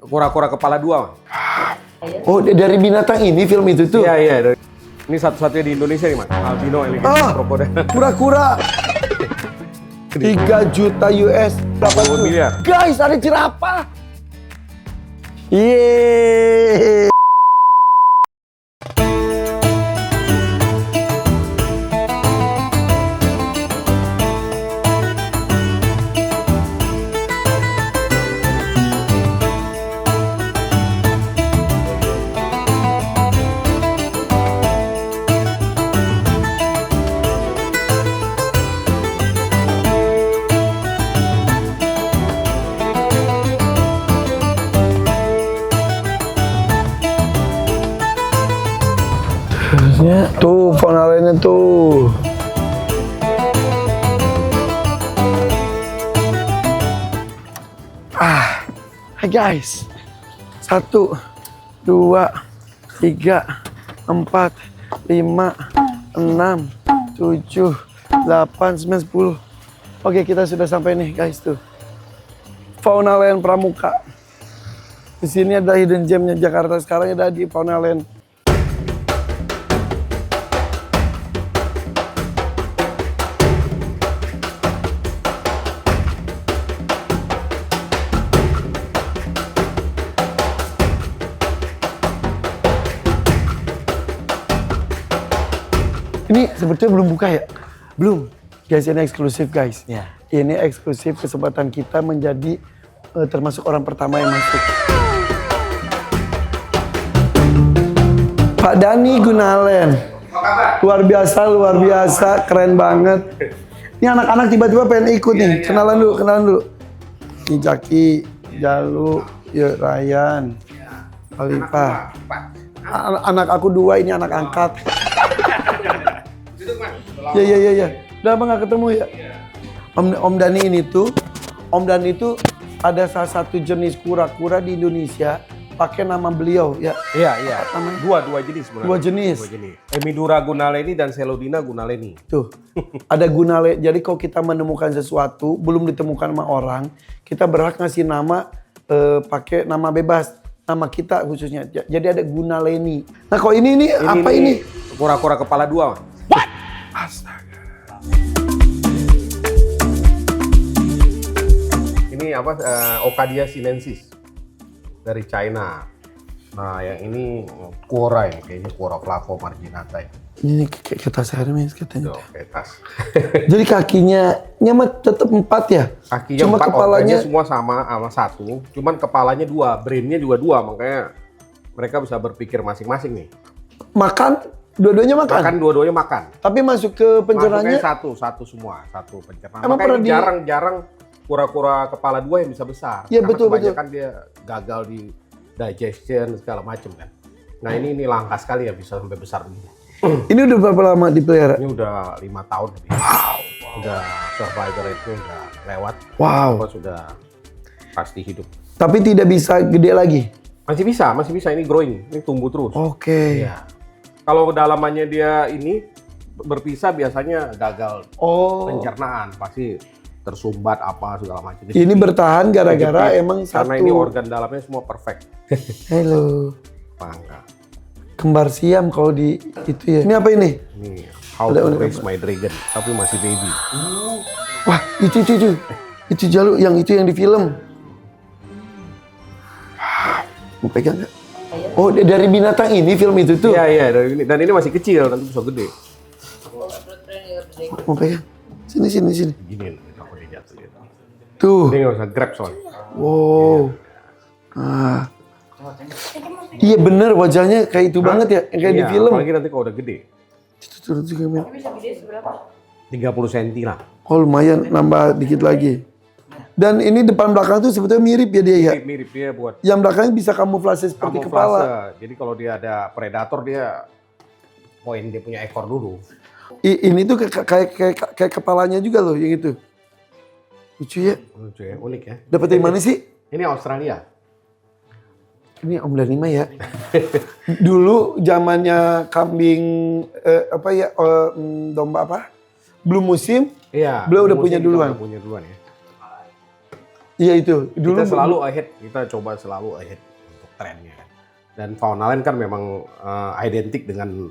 Kura-kura kepala dua. Oh, dari binatang ini film itu tuh? Iya, iya. Ini satu-satunya di Indonesia nih, Mas. Albino ini. Krokodil. Kura-kura. 3 juta US. Berapa 20 miliar. Guys, ada jerapah. Yeay. Tuh, finalnya tuh. Hai guys. 1, 2, 3, 4, 5, 6, 7, 8, 9, 10. Oke, kita sudah sampai nih guys tuh. Fauna Land Pramuka. Di sini ada hidden gemnya Jakarta. Sekarang ada di Fauna Land. Ini sebetulnya belum buka ya? Belum. Guys, ini eksklusif guys. Ya. Ini eksklusif kesempatan kita menjadi termasuk orang pertama yang masuk. Pak Dani Gunalen. Luar biasa, keren banget. Ini anak-anak tiba-tiba pengen ikut nih. Kenalan dulu. Ini Jaki, Jalu, Ryan, Alifah. Anak aku 2, ini anak angkat. Iya. Udah lama gak ketemu ya? Om Dani ini tuh, Om Dani itu ada salah satu jenis kura-kura di Indonesia pakai nama beliau ya. Iya. Dua jenis sebenarnya. Dua jenis. Hemidura gunaleni dan Selodina gunaleni. Tuh. Ada gunale. Jadi kalau kita menemukan sesuatu belum ditemukan sama orang, kita berhak ngasih nama pakai nama bebas. Nama kita khususnya. Jadi ada gunaleni. Nah, kalau ini apa ini? Kura-kura kepala dua, Mas. What? Astaga. Ini apa? Ocadia sinensis dari China. Nah, yang ini kura ya, kayaknya kura Flavo marginata ya. Ini kayak tas Hermes katanya. Tuh, kayak tas. Jadi kakinya tetap 4 ya? Kakinya cuma 4, kepalanya semua sama 1, cuman kepalanya 2, brainnya juga 2, makanya mereka bisa berpikir masing-masing nih. makan, dua-duanya makan. Dua-duanya makan. Tapi masuk ke pencernaannya Masuknya satu semua, satu pencernaan. Emang Makanya pernah jarang kura-kura kepala 2 yang bisa besar. Iya, Karena betul. kebanyakan dia gagal di digestion segala macam kan. Nah, ini langka sekali ya bisa sampai besar begini. Ini udah berapa lama dipelihara? Ini udah 5 tahun lebih. Wow. Udah survivor rate-nya udah lewat. Wow. Sudah pasti hidup. Tapi tidak bisa gede lagi? Masih bisa. Ini growing. Ini tumbuh terus. Oke. Iya. Kalau kedalamannya dia ini berpisah biasanya gagal pencernaan. Pasti tersumbat apa segala macam. Ini bertahan gara-gara emang satu. Karena ini organ dalamnya semua perfect. Halo. Bangga. Kembar siam kalau di itu ya. Ini apa ini? Ini How to Raise My Dragon, tapi masih baby. Wah, itu. Itu Jalu, yang di film. Mau pegang nggak? Oh, dari binatang ini film itu tuh? Iya, dan ini masih kecil, nanti bisa gede. Mau pegang? Sini. Gini, aku dia jatuh gitu. Tuh. Dia nggak usah grab soalnya. Wow. Iya bener, wajahnya kayak itu banget ya, yang kayak di film. Apalagi nanti kalau udah gede. Turun juga, men. Bisa gede seberapa? 30 cm lah. Oh lumayan, nambah dikit lagi. Dan ini depan belakang tuh sebetulnya mirip ya dia ya? Mirip dia buat Yang belakangnya bisa kamuflase seperti kepala. Jadi kalau dia ada predator, dia poin dia punya ekor dulu. Ini tuh kayak kepalanya juga loh, yang itu. Lucu ya? Lucu ya, unik ya. Dapat dari mana sih? Ini Australia. Ini Om Danima ya. Dulu zamannya kambing domba apa? Belum musim. Iya. Beliau udah punya duluan. Udah punya duluan ya. Iya itu. Dulu Kita selalu ahead, kita coba selalu ahead untuk trennya. Dan Fauna Land kan memang identik dengan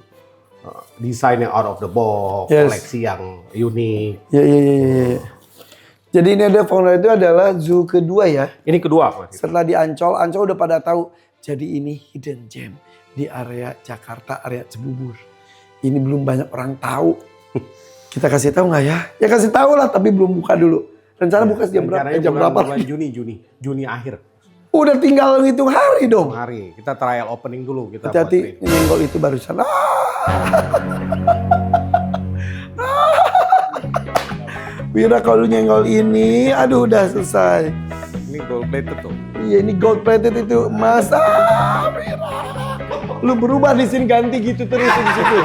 desain yang out of the box, Yes. koleksi yang unik. Iya. Jadi ini ada Fauna itu adalah zoo kedua ya. Ini kedua, Mas. Setelah di Ancol udah pada tahu. Jadi ini hidden gem di area Jakarta, area Cibubur. Ini belum banyak orang tahu. Kita kasih tahu nggak ya? Ya kasih tahu lah, tapi belum buka dulu. Rencana buka jam berapa? Rencananya Jam berapa? bulan Juni akhir. Udah tinggal ngitung hari dong. Hari kita trial opening dulu kita. Hati-hati nyenggol itu barusan. Wira kalau nyenggol ini, aduh udah selesai. Ini gold plated tuh. Iya ini gold plated itu emas. Wira. Lu berubah di sini ganti gitu terus di situ.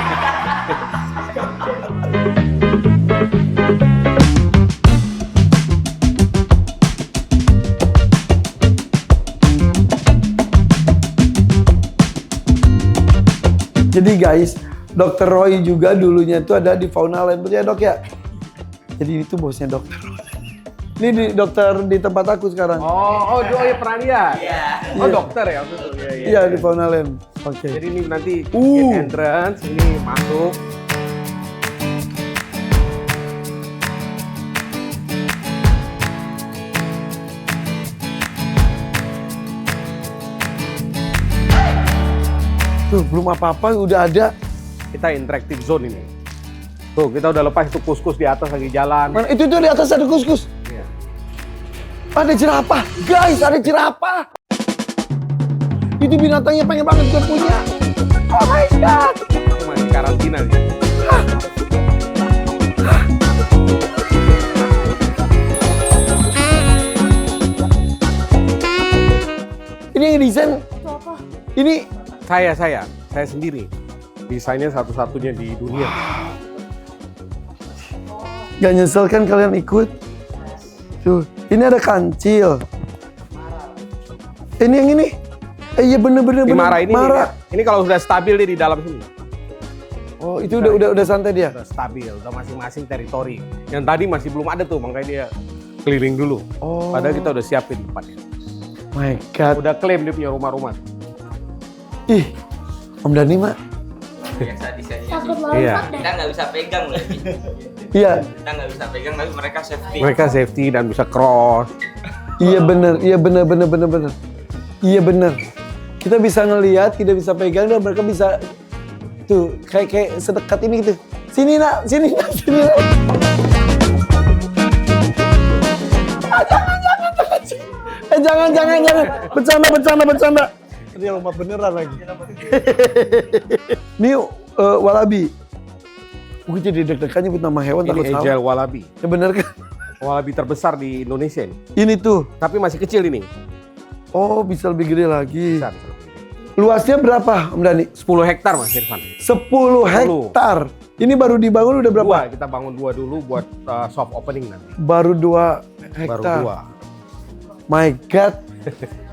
Jadi guys, Dr. Roy juga dulunya itu ada di Fauna Land, betul ya dok ya? Jadi itu bosnya Dr. Roy. Ini dokter di tempat aku sekarang. Oh ya pernah lihat. Iya. Oh dokter ya waktu itu. Iya di Fauna Land. Oke. Jadi ini nanti gate entrance, ini masuk. Tuh belum apa-apa udah ada. Kita interactive zone ini. Tuh kita udah lepas itu kus-kus di atas lagi jalan. Mana itu tuh di atas ada kus-kus. Iya. Ada jerapah, guys ada jerapah. Itu binatangnya pengen banget gue punya. Oh my god. Masih karantina nih. Ini yang desain. Ini Saya sendiri. Desainnya satu-satunya di dunia. gak nyesel kan kalian ikut? Tuh, ini ada kancil. Ini yang ini. Iya bener. Di Mara ini, Mara. ini kalau sudah stabil dia di dalam sini. Oh itu udah santai dia. Udah stabil, udah masing-masing teritori. Yang tadi masih belum ada tuh, makanya dia keliling dulu. Oh. Padahal kita udah siapin tempatnya. My God. Udah klaim dia punya rumah-rumah. Ih, Om Dhani mah. Biasa desainnya Takut sih. lompat Iya. deh. Kita nggak bisa pegang lagi. Iya, Kita nggak bisa pegang tapi mereka safety. Mereka safety dan bisa cross. iya bener. Iya bener. Kita bisa ngelihat, tidak bisa pegang dan mereka bisa tuh kayak sedekat ini gitu. Sini nak. Jangan. Bercanda. Ini lompat beneran lagi. Ini walabi. Gue jadi deg-degan nyebut nama hewan takut Ini salah. Agile Wallaby. Ya bener kan? Wallaby terbesar di Indonesia ini. Ini tuh. Tapi masih kecil ini. Oh bisa lebih gede lagi. Besar. Luasnya berapa Om Dhani? 10 hektar Mas Irfan. 10 hektar. Ini baru dibangun udah berapa? Kita bangun 2 dulu buat soft opening nanti. Baru 2 hektar. Baru 2.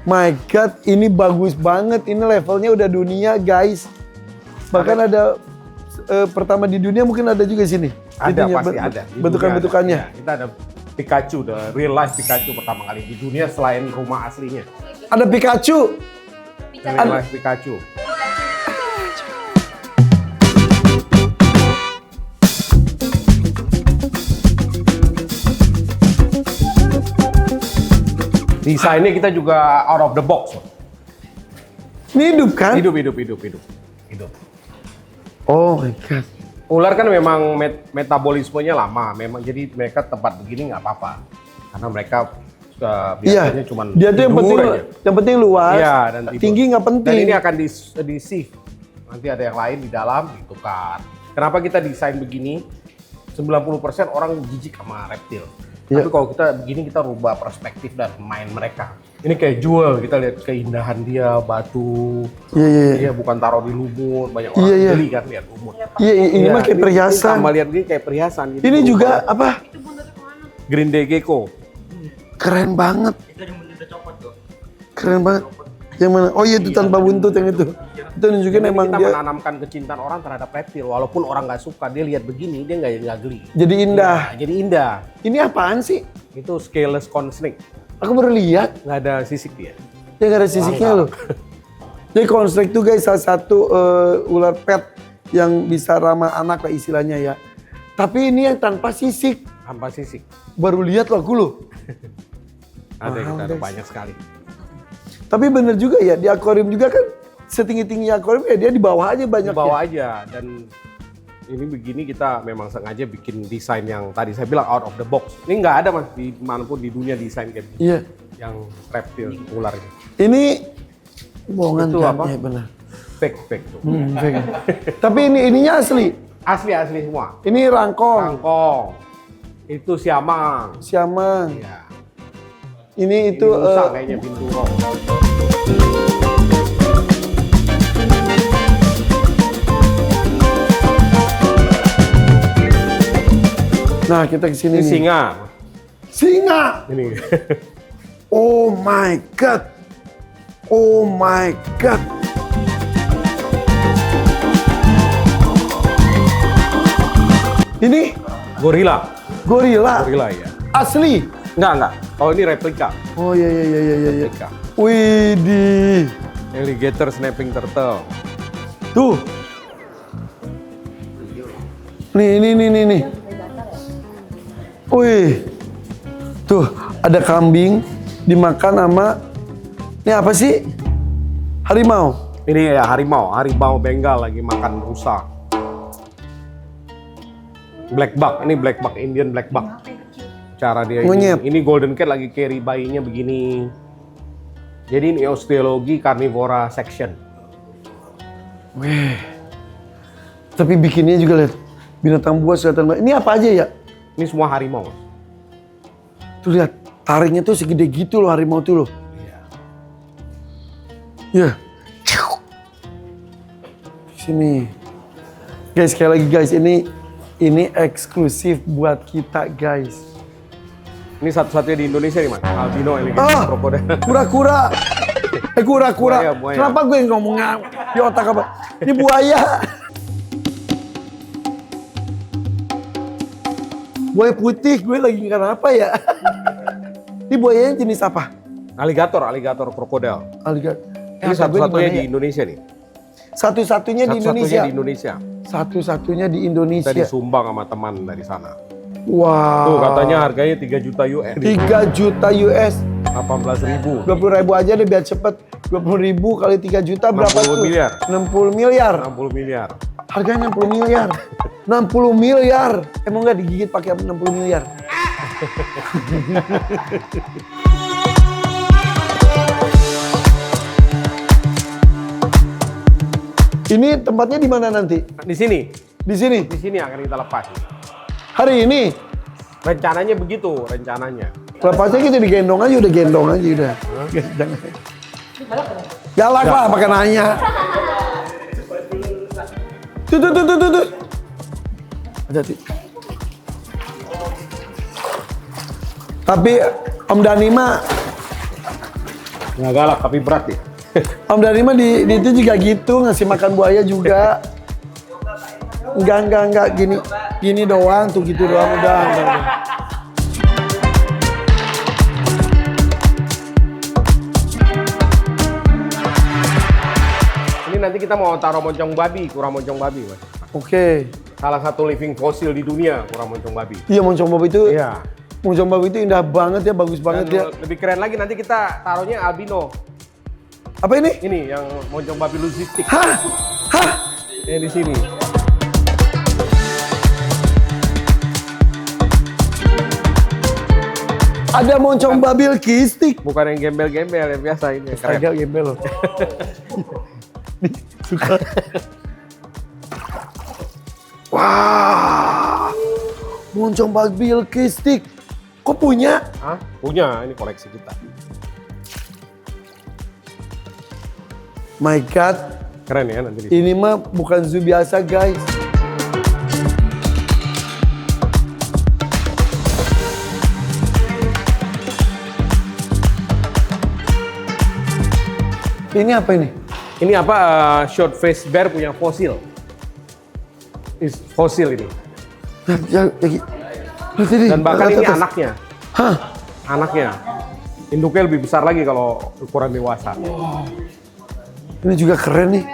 My God, ini bagus banget. Ini levelnya udah dunia, guys. Bahkan ada pertama di dunia mungkin ada juga sini. Ada Itunya, pasti ada. Di Bentukan-bentukannya. dunia ada. Ya, kita ada Pikachu, the real life Pikachu pertama kali di dunia selain rumah aslinya. Ada Pikachu. Real life Pikachu. Desainnya kita juga out of the box. Ini hidup kan? Hidup. Oh my God. Ular kan memang metabolismenya lama, memang jadi mereka tempat begini nggak apa-apa, karena mereka biasanya cuma dia tuh yang penting luas. Iya, dan tidur. Tinggi nggak penting. Dan ini akan di shift. Nanti ada yang lain di dalam ditukar. Kenapa kita desain begini? 90% orang jijik sama reptil. Iya. Tapi kalau kita begini kita rubah perspektif dan main mereka. Ini kayak jewel, kita lihat keindahan dia, batu. Iya. Iya, bukan taruh di lumut, banyak orang Iya. beli kan lihat lumut. Iya, ini mah kayak perhiasan. Sama lihat ini kayak perhiasan. Jadi Ini berubah. juga apa? Green Day Gecko. Keren banget. Itu yang udah copot tuh. Keren banget. Yang mana? Oh iya itu tanpa buntut yang itu. Itu nunjukin Jadi emang kita dia menanamkan kecintaan orang terhadap reptil. Walaupun orang nggak suka, dia lihat begini, dia nggak geli. jadi indah. Nah, jadi indah. Ini apaan sih? Itu scaleless corn snake. Aku baru lihat. Nggak ada sisik dia. Ya nggak ada sisiknya loh. Jadi Constrict itu guys salah satu ular pet yang bisa ramah anak lah istilahnya ya. Tapi ini yang tanpa sisik. Tanpa sisik. Baru lihat loh aku loh. Ada Mahal, kita ada guys. banyak sekali. Tapi bener juga ya, di akuarium juga kan setinggi-tinggi akuarium ya dia di bawah aja banyak. Bawa aja, dan ini begini kita memang sengaja bikin desain yang tadi saya bilang out of the box. Ini nggak ada mas di manapun di dunia desain kayak gini. Iya. Yang reptil ular ini. Ini bohongan Itu kan? apa? Ya benar. Fake tuh. Fake. Tapi ininya asli. Asli semua. Ini rangkong, Kangkong. Itu siamang. siamang. Ya. Ini itu Ini rusak kayaknya pintu roh. nah kita kesini Ini nih. singa. Singa. Ini. Oh my god. Oh my god. Ini Gorila. gorila. Gorila ya. Asli. Enggak. Oh ini replika. Oh iya. Replika. Widih. Alligator snapping turtle. Tuh. Nih. Wih. Tuh, ada kambing dimakan sama ini apa sih? Harimau. Ini ya harimau Bengal lagi makan rusa. Black buck, ini black buck, Indian black buck. Cara dia Monyet. ini golden cat lagi carry bayinya begini. Jadi ini osteologi carnivora section. Wih. Tapi bikinnya juga lihat binatang buas kelihatan banget. Ini apa aja ya? Ini semua harimau. Tuh lihat, taringnya tuh segede gitu loh harimau tuh loh. Ya. Sini. Guys, sekali lagi guys, ini eksklusif buat kita guys. Ini satu-satunya di Indonesia nih mas, albino alligator crocodile. Kura-kura. Kura-kura. Buaya. Kenapa gue ngomongnya di otak apa? Ini buaya. Buaya putih, gue lagi kenapa ya? Ini buayanya jenis apa? Alligator crocodile. Alligator. Ini satu-satunya di Indonesia nih. Satu-satunya di Indonesia. Satu-satunya di Indonesia. Satu-satunya di Kita Indonesia. disumbang sama teman dari sana. Wow. Tuh katanya harganya 3 juta US. 3 juta US. 18.000. 20.000 aja deh biar cepet. 20.000 kali 3 juta berapa 60 tuh? miliar. 60 miliar. 60 miliar. Harganya 60 miliar. 60 miliar. Emang nggak digigit pakai 60 miliar? Ini tempatnya di mana nanti? Di sini. Di sini. Di sini akan kita lepas. Hari ini. Rencananya begitu, rencananya. Lepasnya gitu digendong aja, udah gendong aja udah. Jangan. Galak lah, pakai nanya. Tuh. Hati-hati. Tapi Om Dhani mah, Nggak galak, tapi berat ya. Om Dhani mah di itu juga gitu, ngasih makan buaya juga. Enggak, gini doang tuh gitu doang udah. Ini nanti kita mau taruh moncong babi, kura moncong babi, mas. Oke. Salah satu living fosil di dunia, kura moncong babi. Iya moncong babi itu, Iya. moncong babi itu indah banget ya, bagus banget ya. Dan lebih keren lagi nanti kita taruhnya albino. Apa ini? Ini yang moncong babi logistik. Hah? Yang di sini. Ada moncong babi kistik. Bukan yang gembel-gembel yang biasa ini yang keren. Agak gembel loh. Nih, suka. Wah, moncong babi kistik. Kok punya? Hah? Punya, ini koleksi kita. My God, Keren ya nanti di sini. ini mah bukan zoo biasa guys. Ini apa ini? Ini apa? Short face bear punya fosil. Fosil ini. Ya, lihat ini. Dan bahkan Lihat ini atas. anaknya. Hah? Anaknya. Induknya lebih besar lagi kalau ukuran dewasa. Ini juga keren nih.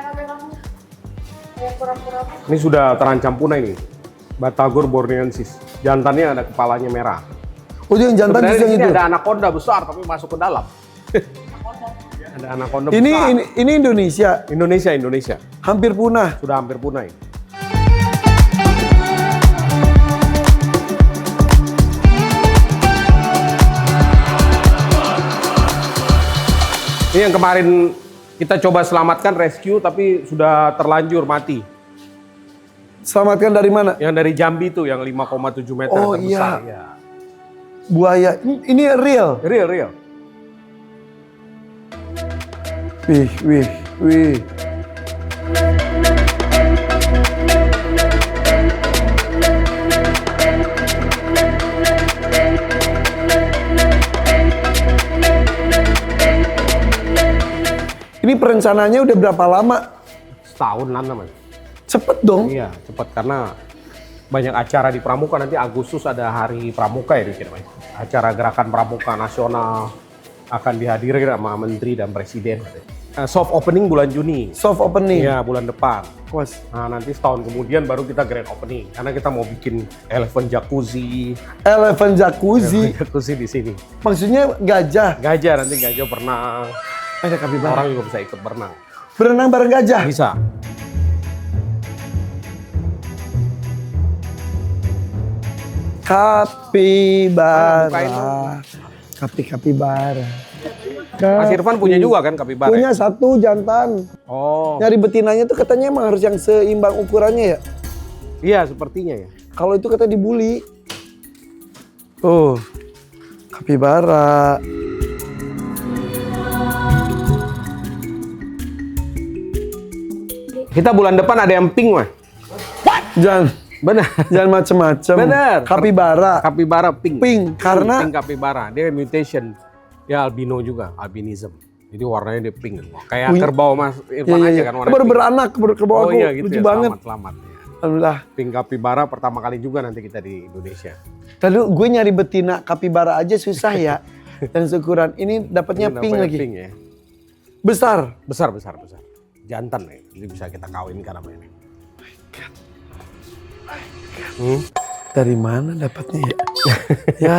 Ini sudah terancam punah ini. Batagor borneensis. Jantannya ada kepalanya merah. Oh, yang jantan Sebenarnya justru di yang sini itu. ada anaconda besar tapi masuk ke dalam. Ada anaconda Ini, besar. ini Indonesia. Indonesia. Hampir punah. Sudah hampir punah ini. Ini yang kemarin kita coba selamatkan rescue tapi sudah terlanjur mati. Selamatkan dari mana? Yang dari Jambi itu yang 5,7 meter Oh, terbesar. iya. Ya. Buaya. Ini real. Real. Wih. Ini perencanaannya udah berapa lama? Setahunan namanya. Cepet dong. Iya, cepat karena banyak acara di Pramuka. Nanti Agustus ada Hari Pramuka ya dikira, Mas. Acara Gerakan Pramuka Nasional akan dihadiri sama Menteri dan Presiden. Soft opening bulan Juni. Soft opening. Iya, bulan depan. Was. Nah, nanti setahun kemudian baru kita grand opening. Karena kita mau bikin elephant jacuzzi. Elephant jacuzzi. Jacuzzi di sini. Maksudnya gajah. Gajah, nanti gajah berenang. Ada kapibara. Orang juga bisa ikut berenang. Berenang bareng gajah. Bisa. Kapibara. Kapibara. Mas Irfan punya juga kan kapibara? Punya satu jantan. Oh, Nyari betinanya tuh katanya emang harus yang seimbang ukurannya ya. iya sepertinya ya. Kalau itu kata dibully. Oh, kapibara. Kita bulan depan ada yang pink, Mas. Benar. Jangan macem-macem. Bener. Kapibara. Kapibara pink. Pink, karena- pink kapibara. Dia mutation. Dia albino juga, albinism. Jadi warnanya dia pink. Kayak kerbau Mas Irfan aja kan warnanya. Baru pink. beranak ke bawah Oh aku. iya gitu Lucu ya, banget. selamat. Ya. Alhamdulillah. Pink kapibara pertama kali juga nanti kita di Indonesia. Tadi gue nyari betina kapibara aja susah ya. Dan seukuran ini dapatnya Ini pink namanya lagi. Pink ya. Besar. Besar. Jantan ya. Jadi bisa kita kawinkan sama ini. Dari mana dapatnya ya?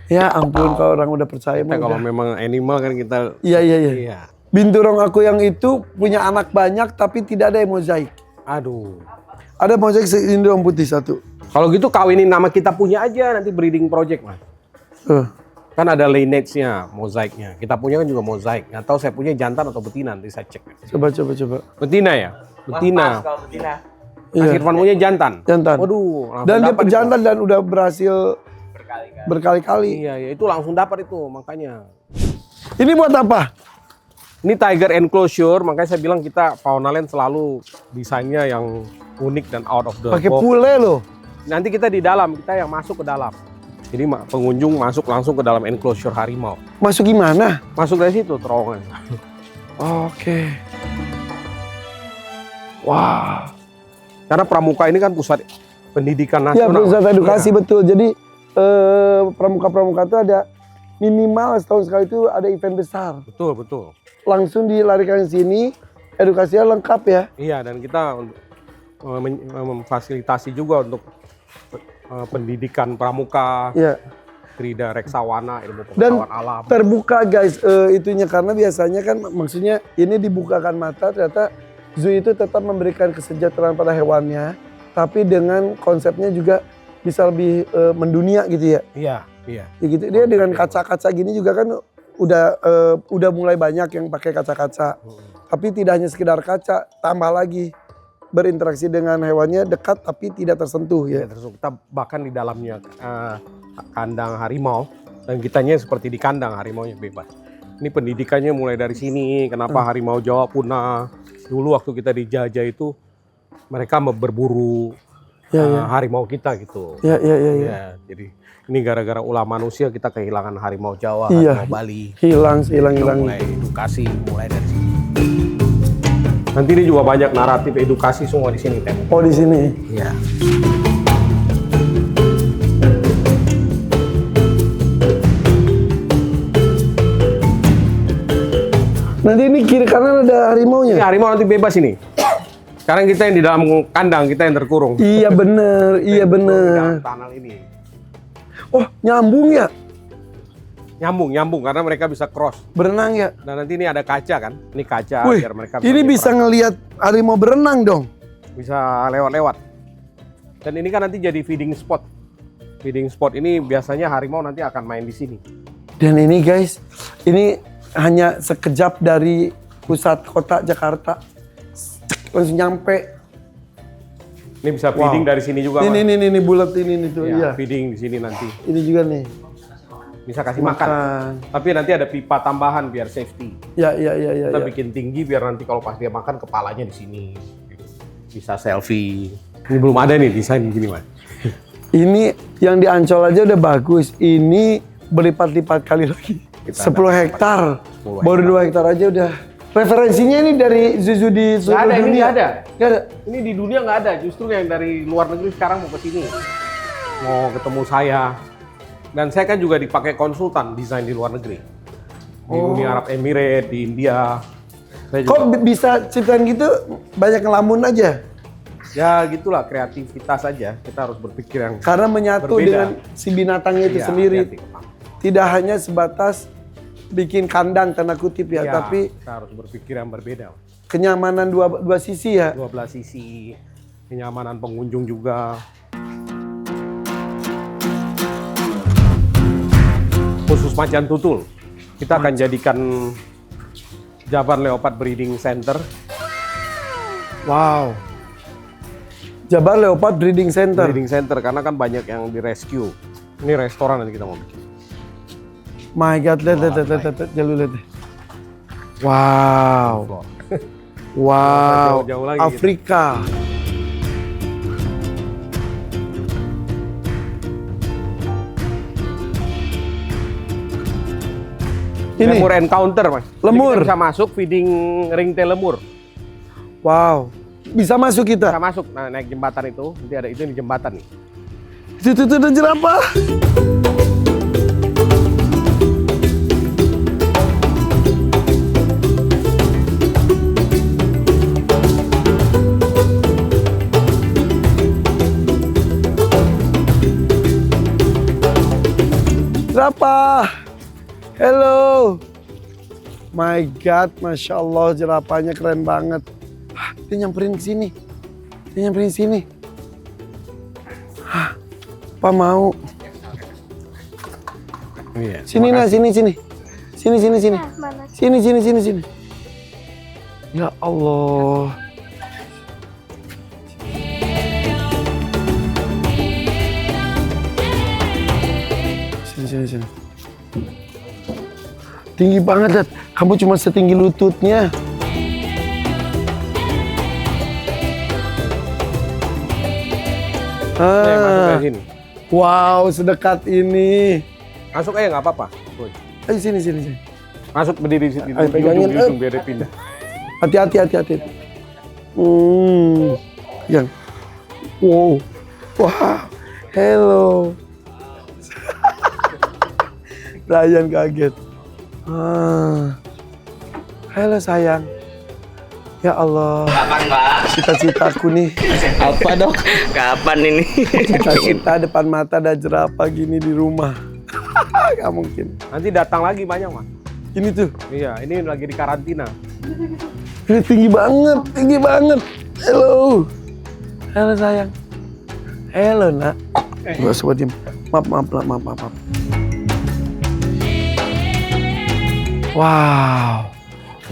Ya ampun kalau orang udah percaya Kita mah kalau udah. memang animal kan kita Iya. iya. Binturong aku yang itu punya anak banyak tapi tidak ada yang mozaik. Aduh. Ada mozaik seindoong putih satu. Kalau gitu kawinin nama kita punya aja nanti breeding project, Mas. Kan ada lineage-nya, mozaiknya. Kita punya kan juga mozaik. Nggak tahu saya punya jantan atau betina, nanti saya cek. Coba. Betina ya? Betina. Pas kalau betina. Mas Iya. Irfan punya jantan? Jantan. Waduh, langsung Dan dia dapat itu. pejantan dan udah berhasil Berkali-kali. berkali-kali. Iya, itu langsung dapat itu, makanya. Ini buat apa? Ini tiger enclosure, makanya saya bilang kita Faunaland selalu desainnya yang unik dan out of the Pakai box. pule loh. Nanti kita di dalam, kita yang masuk ke dalam. Jadi pengunjung masuk langsung ke dalam enclosure harimau. Masuk gimana? Masuk dari situ terowongan. Oke. Wah. Karena Pramuka ini kan pusat pendidikan Ya, nasional. pusat edukasi Iya. betul. Jadi pramuka-pramuka itu ada minimal setahun sekali itu ada event besar. Betul. Langsung dilarikan ke sini, edukasinya lengkap ya. Iya, dan kita memfasilitasi juga untuk pendidikan pramuka, Iya. Krida Reksawana, ilmu Dan pengetahuan alam. terbuka guys itunya karena biasanya kan maksudnya ini dibukakan mata ternyata zoo itu tetap memberikan kesejahteraan pada hewannya, tapi dengan konsepnya juga bisa lebih mendunia gitu ya. Iya. Ya gitu. Dia dengan kaca-kaca gini juga kan udah mulai banyak yang pakai kaca-kaca. Tapi tidak hanya sekedar kaca, tambah lagi berinteraksi dengan hewannya dekat tapi tidak tersentuh ya. Terus kita bahkan di dalamnya kandang harimau dan kitanya seperti di kandang harimaunya bebas. Ini pendidikannya mulai dari sini. Kenapa harimau Jawa punah? Dulu waktu kita dijajah itu mereka berburu harimau kita gitu. Iya. Ya, jadi ini gara-gara ulah manusia kita kehilangan harimau Jawa, Iya. harimau Bali. Hilang. Mulai edukasi mulai dari sini. Nanti ini juga banyak naratif edukasi semua di sini, Tem. Oh di sini. Iya. Nanti ini kiri kanan ada harimaunya. Ini harimau nanti bebas ini. Sekarang kita yang di dalam kandang, kita yang terkurung. Iya bener, iya Di bener. dalam tunnel ini. Oh nyambung ya? Nyambung karena mereka bisa cross. Berenang ya? Dan nanti ini ada kaca kan? Ini kaca Wih, biar mereka ini bisa ngelihat harimau berenang dong. bisa lewat-lewat. Dan ini kan nanti jadi feeding spot. Feeding spot ini biasanya harimau nanti akan main di sini. Dan ini guys, ini hanya sekejap dari pusat kota Jakarta. Langsung nyampe. Ini bisa feeding Wow. dari sini juga. Mas. Ini bulat ini nih tuh. Ya, Iya. feeding di sini nanti. Ini juga nih. Bisa kasih makan. Tapi nanti ada pipa tambahan biar safety. Ya. Kita bikin tinggi biar nanti kalau pas dia makan kepalanya di sini. Bisa selfie. Ini belum ada nih desain begini, Mas. Ini yang di Ancol aja udah bagus. Ini berlipat-lipat kali lagi. Kita 10 hektar. 10 Baru 2 hektar aja udah. Referensinya ini dari Zuzu di seluruh Nggak ada, ini dunia. nggak ada. Nggak ada. Ini di dunia nggak ada. Justru yang dari luar negeri sekarang mau ke sini. Mau ketemu saya. Dan saya kan juga dipakai konsultan desain di luar negeri. Di Uni Arab Emirates, di India. Saya juga, Kok bisa ceritain gitu? Banyak ngelamun aja. ya gitulah kreativitas aja. Kita harus berpikir yang Karena menyatu Berbeda. dengan si binatangnya itu Iya, sendiri. kreatif. Tidak hanya sebatas bikin kandang tanda kutip ya, Iya, tapi kita harus berpikir yang berbeda. kenyamanan dua sisi ya. Dua belah sisi, kenyamanan pengunjung juga. Khusus macan tutul, kita akan jadikan Jabar Leopard Breeding Center. Wow. Jabar Leopard Breeding Center. Breeding Center karena kan banyak yang di rescue. Ini restoran nanti kita mau bikin. My God, lihat, jalur lihat. Wow. Wow. Jauh-jauh lagi Afrika. Ini. Lemur encounter, Mas. Jadi Lemur. kita bisa masuk feeding ringtail lemur. Wow. Bisa masuk kita. Bisa masuk naik jembatan itu. Nanti ada itu di jembatan nih. Itu ada jerapah. Jerapah. Hello. My God, Masya Allah jerapahnya keren banget. Hah, dia nyamperin ke sini. Dia nyamperin sini. Hah, apa mau? Iya. Sini nah, sini. Sini. Sini. Ya Allah. Sini. Tinggi banget, Dad. Kamu cuma setinggi lututnya. Masuk dari sini. Wow, sedekat ini. Masuk aja nggak apa-apa. Boy. Ayo sini. Masuk berdiri di Ayo, pegangin. ujung biar dia pindah. Hati-hati. Yang. Wow. Wah. Hello. Brian kaget. Halo sayang. Ya Allah. Kapan, Pak? Cita-citaku nih. Apa, Dok? Kapan ini? Cita-cita depan mata ada jerapah gini di rumah. Gak mungkin. Nanti datang lagi banyak, Mas. Ini tuh. Iya, ini lagi di karantina. Ini tinggi banget. Halo. Halo sayang. Halo nak. Gak sobat diem. Maaf.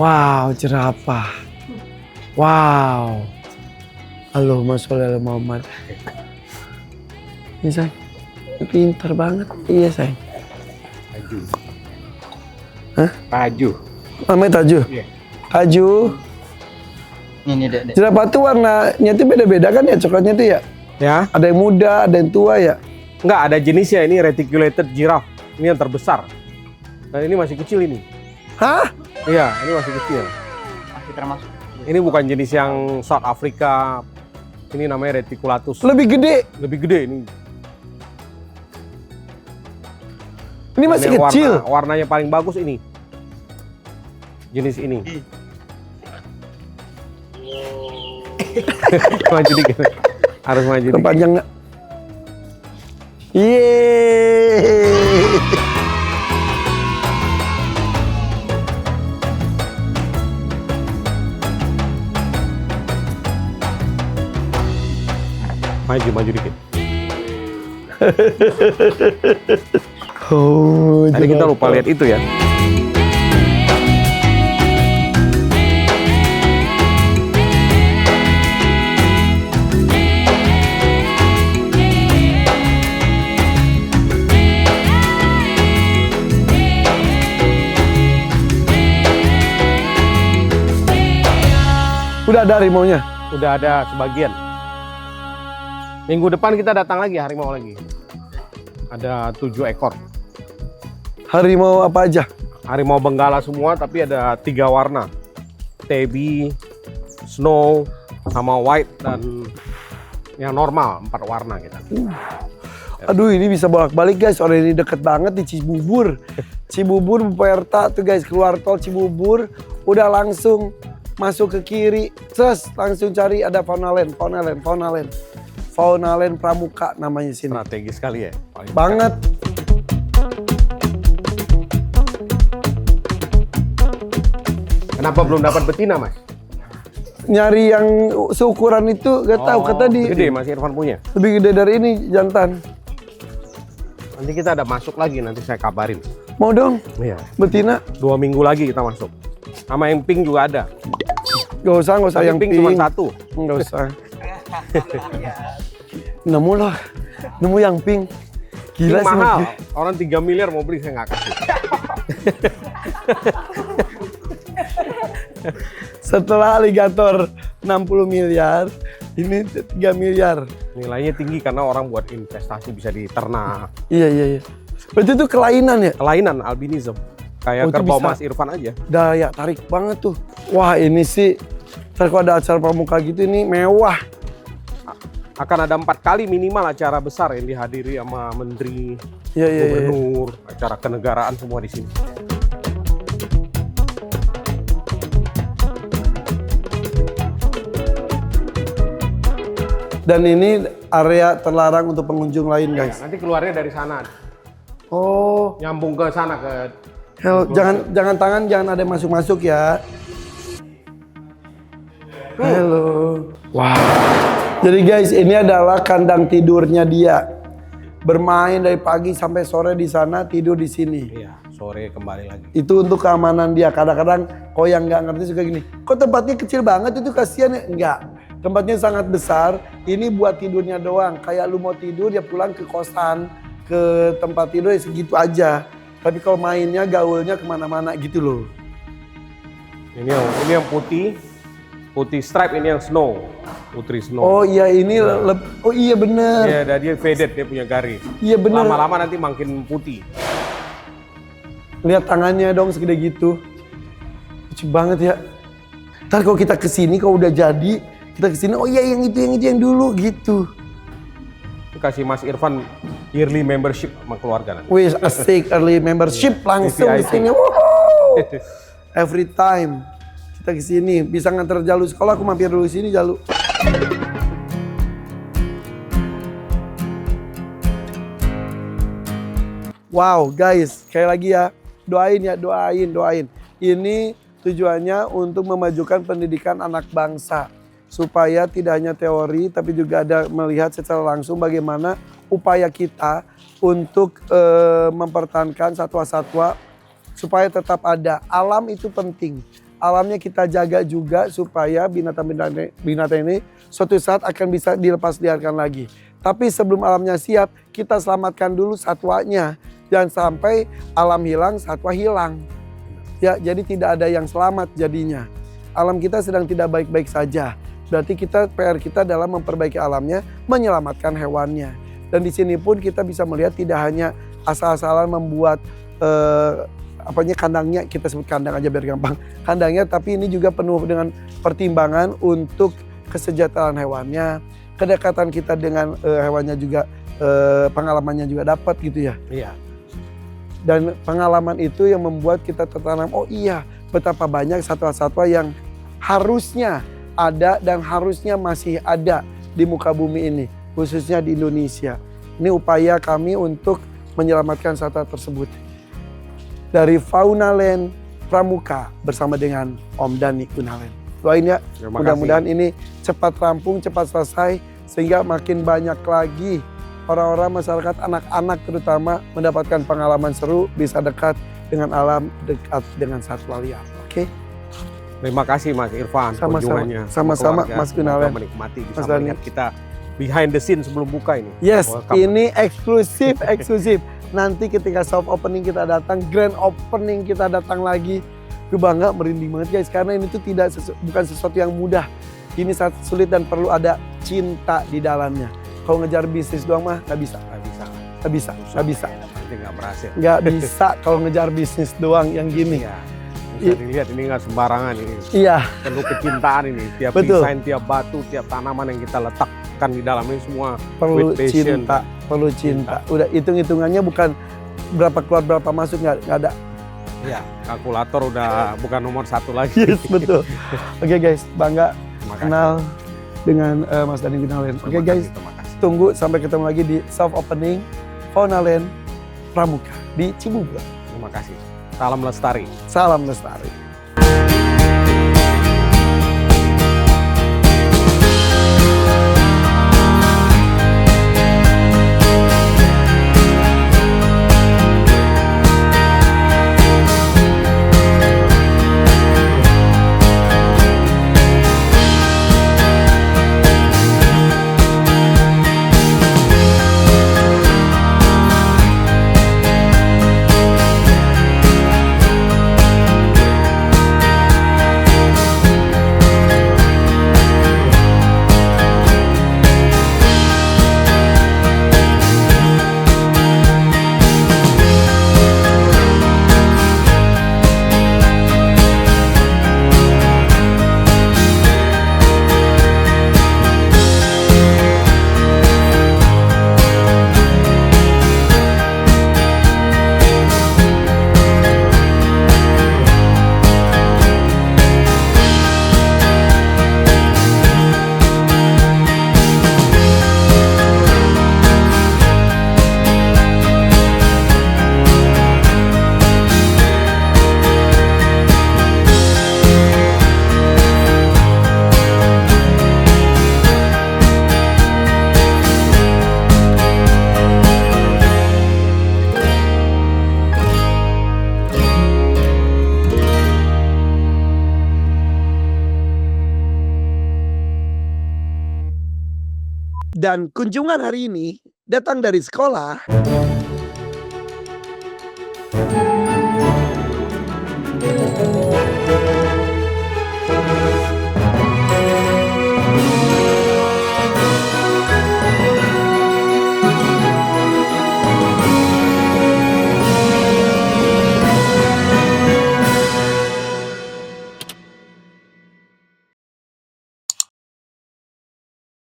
Wow, jerapah. Wow. Allahumma sholli ala Muhammad. Ini sayang. Pintar banget. Iya sayang. Taju. Hah? Taju. Namanya Taju? Iya. Taju. Ini, Dek. Jerapah tuh warnanya tuh beda-beda kan ya coklatnya tuh ya? Ya. Ada yang muda, ada yang tua ya? Enggak, ada jenisnya. Ini reticulated giraffe. Ini yang terbesar. Dan ini masih kecil ini. Hah? Iya, ini masih kecil. Masih termasuk. Ini bukan jenis yang South Africa. Ini namanya reticulatus. Lebih gede. Lebih gede ini. Ini masih Dan yang kecil. Warnanya paling bagus ini. jenis ini. Maju dikit. Harus maju dikit. Panjang nggak? Yeay. Maju dikit. Oh, Tadi kita lupa lihat itu ya. Udah ada harimaunya? Udah ada sebagian. Minggu depan kita datang lagi, harimau lagi. Ada 7 ekor. Harimau apa aja? Harimau Benggala semua, tapi ada 3 warna. Tabby, snow, sama white, dan yang normal 4 warna kita. Aduh, ini bisa bolak-balik guys. Soalnya ini deket banget di Cibubur. Cibubur, Puerta tuh guys, keluar tol Cibubur, udah langsung masuk ke kiri, terus langsung cari ada Faunaland Pramuka namanya sini. Strategis sekali ya. Paling Banget. Kenapa belum dapat betina, Mas? Nyari yang seukuran itu gak tahu, kata di Gede, Mas Irfan punya. lebih gede dari ini jantan. Nanti kita ada masuk lagi, nanti saya kabarin. Mau dong Iya. betina? 2 minggu lagi kita masuk. Sama yang pink juga ada. Gak usah Tapi yang pink cuma 1. Gak usah. Nemu loh, nemu yang pink. Gila Pink sih. mahal. Mas. Orang 3 miliar mau beli, saya nggak kasih. Setelah alligator 60 miliar, ini 3 miliar. Nilainya tinggi karena orang buat investasi, bisa di ternak. Iya. Berarti itu kelainan ya? Kelainan albinism. Kayak Oh, itu kerbau bisa. Mas Irfan aja. Daya tarik banget tuh. Wah ini sih, ntar kalau ada acara pramuka gitu ini mewah. Akan ada 4 kali minimal acara besar yang dihadiri sama menteri, Iya. gubernur, acara kenegaraan semua di sini. Dan ini area terlarang untuk pengunjung lain guys. Nanti keluarnya dari sana, Oh, nyambung ke sana ke. hell, jangan tangan, jangan ada yang masuk-masuk ya. Halo. Wow. Jadi guys, ini adalah kandang tidurnya dia. Bermain dari pagi sampai sore di sana, tidur di sini. Iya, sore kembali lagi. Itu untuk keamanan dia. Kadang-kadang kok yang nggak ngerti suka gini, kok tempatnya kecil banget itu kasihan ya? Enggak, tempatnya sangat besar. Ini buat tidurnya doang. Kayak lu mau tidur ya pulang ke kosan, ke tempat tidur ya segitu aja. Tapi kalau mainnya, gaulnya kemana-mana gitu loh. Ini yang putih stripe, ini yang snow, putri snow. Oh iya ini, oh iya bener. Iya, dia faded, dia punya garis. Iya bener. Lama-lama nanti makin putih. Lihat tangannya dong segede gitu. Lucu banget ya. Ntar kalau kita kesini, kalau udah jadi, kita kesini, oh iya yang itu yang dulu gitu. Kasih Mas Irfan yearly membership sama keluarga nanti. Wih asik, early membership langsung di VIP. sini. Wow. Every time kita kesini, bisa nganter Jalu sekolah, aku mampir dulu sini Jalu. Wow guys, sekali lagi ya, doain. Ini tujuannya untuk memajukan pendidikan anak bangsa. Supaya tidak hanya teori, tapi juga ada melihat secara langsung bagaimana upaya kita untuk mempertahankan satwa-satwa supaya tetap ada. Alam itu penting. Alamnya kita jaga juga supaya binatang ini suatu saat akan bisa dilepas liarkan lagi. Tapi sebelum alamnya siap, kita selamatkan dulu satwanya. Jangan sampai alam hilang, satwa hilang. Ya, jadi tidak ada yang selamat jadinya. Alam kita sedang tidak baik-baik saja. Berarti PR kita dalam memperbaiki alamnya, menyelamatkan hewannya. Dan di sini pun kita bisa melihat tidak hanya asal-asalan membuat kandangnya, kita sebut kandang aja biar gampang. Kandangnya, tapi ini juga penuh dengan pertimbangan untuk kesejahteraan hewannya, kedekatan kita dengan hewannya juga, pengalamannya juga dapat gitu ya. Iya. Dan pengalaman itu yang membuat kita tertanam, oh iya betapa banyak satwa-satwa yang harusnya ada dan harusnya masih ada di muka bumi ini, khususnya di Indonesia. Ini upaya kami untuk menyelamatkan satwa tersebut. Dari Fauna Land Pramuka bersama dengan Om Dhani Gunawan. Doain ya, Terima mudah-mudahan ini cepat rampung, cepat selesai, sehingga makin banyak lagi orang-orang, masyarakat, anak-anak terutama mendapatkan pengalaman seru, bisa dekat dengan alam, dekat dengan satwa liar. Oke? Terima kasih Mas Irfan Sama-sama. kunjungannya. Sama-sama, Keluarga. Mas Semoga Gunawan. menikmati bisa Mas Dhani. melihat kita behind the scene sebelum buka ini. Yes, Welcome. ini eksklusif. Nanti ketika soft opening kita datang, grand opening kita datang lagi. Gue bangga, merinding banget guys, karena ini tuh bukan sesuatu yang mudah. Ini sangat sulit dan perlu ada cinta di dalamnya. Kalau ngejar bisnis doang mah nggak bisa. Nggak bisa. Nanti nggak berhasil. Nggak bisa kalau ngejar bisnis doang yang gini. Iya. Bisa dilihat ini nggak sembarangan ini. Iya, Penuh kecintaan ini. Tiap Betul. desain, tiap batu, tiap tanaman yang kita letakkan di dalam ini semua perlu with passion. cinta, perlu cinta. Udah hitung-hitungannya bukan berapa keluar berapa masuk, nggak ada. Iya, kalkulator udah bukan nomor satu lagi. Yes, betul. Oke guys, bangga Terima kasih. kenal dengan Mas Dhani Gunawan. Oke Terima guys, kasih, terima kasih. tunggu sampai ketemu lagi di soft opening Fauna Land Pramuka di Cibubur. Terima kasih. Salam lestari. Salam lestari. Dan kunjungan hari ini datang dari sekolah